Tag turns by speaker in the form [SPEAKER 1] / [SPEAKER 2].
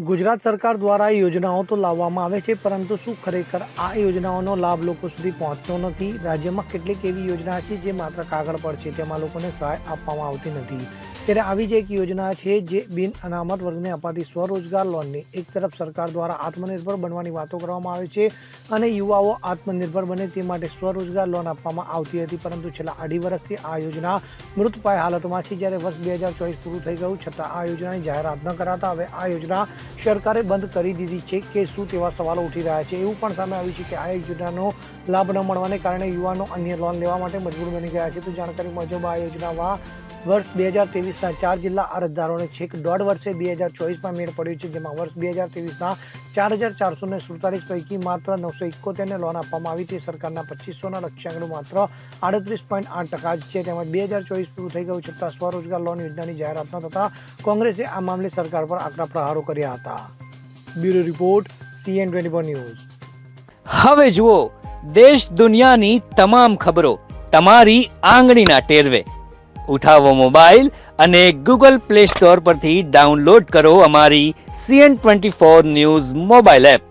[SPEAKER 1] ગુજરાત સરકાર દ્વારા યોજનાઓ તો લાવવામાં આવે છે, પરંતુ શું ખરેખર આ યોજનાઓનો લાભ લોકો સુધી પહોંચતો નથી? રાજ્યમાં કેટલીક એવી યોજના છે જે માત્ર કાગળ પર છે, તેમાં લોકોને સહાય આપવામાં આવતી નથી. ત્યારે આવી જ એક યોજના છે જે બિન અનામત વર્ગને અપાતી સ્વરોજગાર લોનની. એક તરફ સરકાર દ્વારા આત્મનિર્ભર બનવાની વાતો કરવામાં આવે છે અને યુવાઓ આત્મનિર્ભર બને તે માટે સ્વરોજગાર લોન આપવામાં આવતી હતી, પરંતુ છેલ્લા 2.5 વર્ષથી આ યોજના મૃતપાય હાલતમાં છે. જ્યારે વર્ષ 2024 પૂરું થઈ ગયું છતાં આ યોજનાની જાહેરાત ન કરાતા હવે આ યોજના સરકારે બંધ કરી દીધી છે કે શું, તેવા સવાલો ઉઠી રહ્યા છે. એવું પણ સામે આવ્યું છે કે આ યોજનાનો લાભ ન મળવાને કારણે યુવાનો અન્ય લોન લેવા માટે મજબૂર બની ગયા છે. તો જાણકારી મુજબ આ યોજનામાં વર્ષ 2023ના 4 જિલ્લા અરજદારોને છેક 1.5 વર્ષે 2024માં મેળ પડ્યો છે, જેમાં વર્ષ 2023ના 4447 પૈકી માત્ર 971ને લોન આપવામાં આવી. તે સરકારના 2500ના લક્ષ્યાંકનું માત્ર 38.8% જ છે. તેમજ 2024 પૂરું થઈ ગયું છતાં સ્વરોજગાર લોન યોજનાની જાહેરાત ન થતાં કોંગ્રેસે આ મામલે સરકાર પર આકરા પ્રહારો કર્યા હતા. Bureau report, CN24 news.
[SPEAKER 2] હવે જુઓ દેશ દુનિયાની તમામ ખબરો તમારી આંગળીના ટેરવે. ઉઠાવો મોબાઈલ અને Google Play Store પરથી ડાઉનલોડ કરો અમારી CN24 ન્યૂઝ મોબાઈલ એપ.